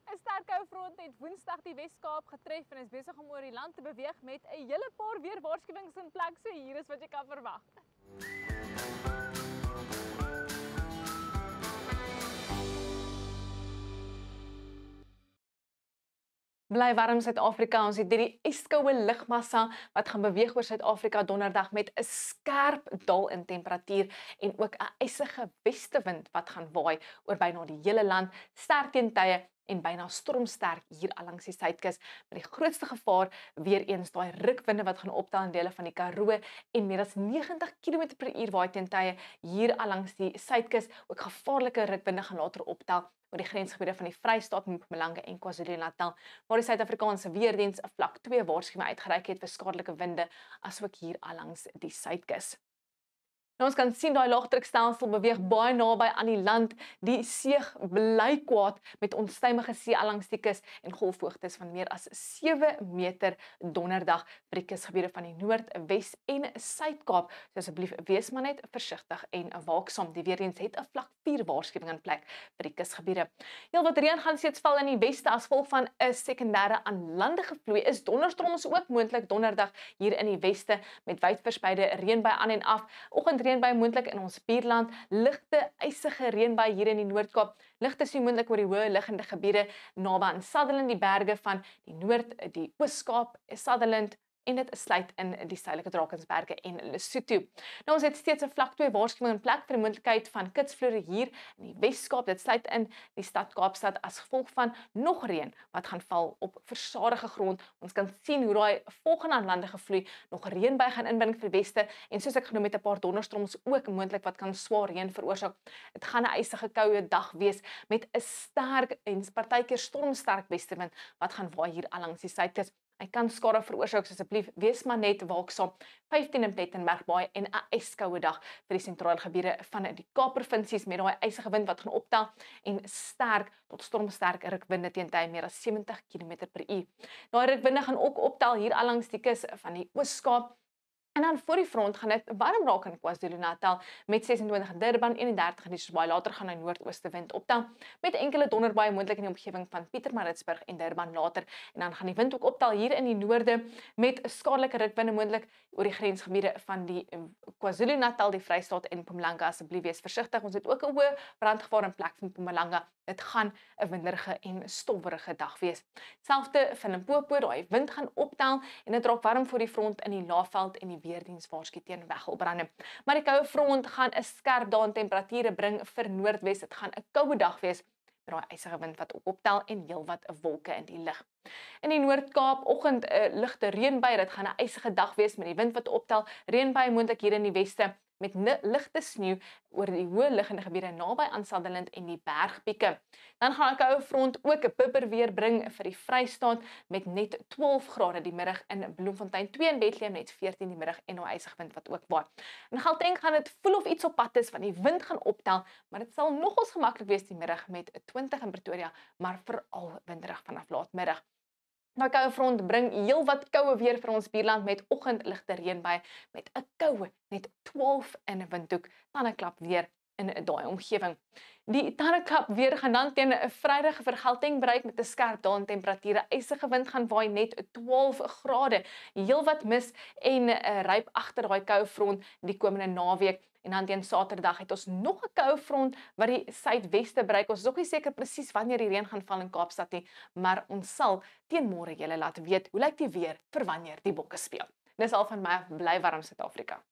'n Sterk koufront het Woensdag die Wes-Kaap getref en is besig om oor die land te beweeg met 'n hele paar weerwaarskuwings in plek. So hier is wat jy kan verwag. Bly warm Suid-Afrika. Ons het hierdie yskoue lugmassa wat gaan beweeg oor Suid-Afrika donderdag met 'n skerp daal in temperatuur en ook 'n ysige westewind wat gaan waai oor byna die hele land, sterk teen tye en byna stormsterk hier langs die suidkus. Maar die grootste gevaar weer eens daai rukwinde wat gaan optel in dele van die Karoo en meer as 90 km/h waai teen tye hier langs die suidkus. Ook gevaarlike rukwinde gaan later optel oor die grensgebiede van die Vrystaat, Mpumalanga en KwaZulu-Natal, waar die Suid-Afrikaanse Weerdiens 'n vlak 2 waarskuwing uitgereik het vir skadelike winde, asook hier langs die suidkus. Nou, ons kan sien daai laagdrukstelsel beweeg baie naby aan die land. Die see bly kwaad met onstuimige see langs die kus en golfhoogtes van meer as 7 meter donderdag vir die kusgebiede van die Noord, Wes en Suid-Kaap. So asseblief wees maar net versigtig en waaksaam. Die Weerdiens het 'n vlak 4 waarskuwing in plek vir die kusgebiede. Heelwat reën gaan steeds val in die weste as gevolg van 'n sekondêre aanlandige vloei. Is donderstorms ook moontlik donderdag hier in die weste met wyd verspreide reënbuie aan en af. Reënbuie moontlik in ons buurland, ligte ysige reënbuie hier in die Noord-Kaap. Ligte is moontlik oor die hoë liggende gebiede naby aan Sutherland, die berge van die Noord, die Oos-Kaap, Sutherland en dit sluit in die suidelike Drakensberge en Lesotho. Nou, ons het steeds 'n vlak 2 waarskuwing in plek vir die moontlikheid van kitsvloede hier in die Wes-Kaap. Dit sluit in die stad Kaapstad as gevolg van nog reën wat gaan val op versadigde grond. Ons kan sien hoe daai volgende aanlandige vloei nog reënbuie gaan inbring vir die weste en soos ek genoem het 'n paar donderstorms ook moontlik wat kan swaar reën veroorsaak. Dit gaan 'n ysige koue dag wees met 'n sterk en partykeer stormsterk westewind wat gaan waai hier langs die suidkus. Hy kan skade veroorsaak, so asseblief wees maar net waaksaam. 15 in Plettenberg Baai en 'n yskoue dag vir die sentrale gebiede van die Kaapprovinsies met daai ysige wind wat gaan optel en sterk tot stormsterk rukwinde teen tye meer as 70 km/h. Daai rukwinde gaan ook optel hier langs die kus van die Oos-Kaap. En dan voor die front gaan dit warm raak in KwaZulu-Natal met 26 in Durban, 31 in Richards Bay. Later gaan 'n noordooste wind optel met enkele donderbuie moontlik in die omgewing van Pietermaritzburg en Durban later. En dan gaan die wind ook optel hier in die noorde met skadelike rukwinde moontlik oor die grensgebiede van die KwaZulu-Natal, die Vrystaat en Mpumalanga. Asseblief wees versigtig. Ons het ook 'n hoë brandgevaar in plek van Mpumalanga. Dit gaan 'n winderige en stowwerige dag wees. Selfde van Limpopo, daai wind gaan optel en dit raak warm voor die front in die Laagveld en die Weerdiens waarsku teen weggolbrande. Maar die koue front gaan 'n skerp daal in temperature bring vir Noordwes. Dit gaan 'n koue dag wees met daai ysige wind wat ook optel en heelwat wolke in die lug. In die Noord-Kaap oggend 'n ligte reënbui. Dit gaan 'n ysige dag wees met die wind wat optel. Reënbui moontlik hier in die weste met ligte sneeu oor die hoë liggende gebiede naby aan Sutherland en die bergpieke. Dan gaan 'n koue front ook 'n bibberweer bring vir die Vrystaat met net 12 grade die middag in Bloemfontein, 2 in Bethlehem net 14 die middag en 'n ysige wind wat ook waai. In Gauteng gaan dit voel of iets op pad is want die wind gaan optel, maar dit sal nogals gemaklik wees die middag met 20 in Pretoria, maar veral winderig vanaf laatmiddag. Nou, koue front bring heelwat koue weer vir ons buurland met oggendligte reënbuie met 'n koue net 12 in 'n windhoek. Tandeklap weer in daai omgewing. Die tandeklap weer gaan dan teen 'n Vrydag vir Gauteng bereik met 'n skerp daal in temperature. Ysige wind gaan waai net 12 grade. Heelwat mis en 'n ryp agter daai koue front die komende naweek. En dan teen Saterdag het ons nog 'n koue front wat die suidweste bereik. Ons is nog nie seker presies wanneer die reën gaan val in Kaapstad nie, maar ons sal teen môre julle laat weet hoe lyk die weer vir wanneer die bokke speel. Dis al van my, bly warm Suid-Afrika.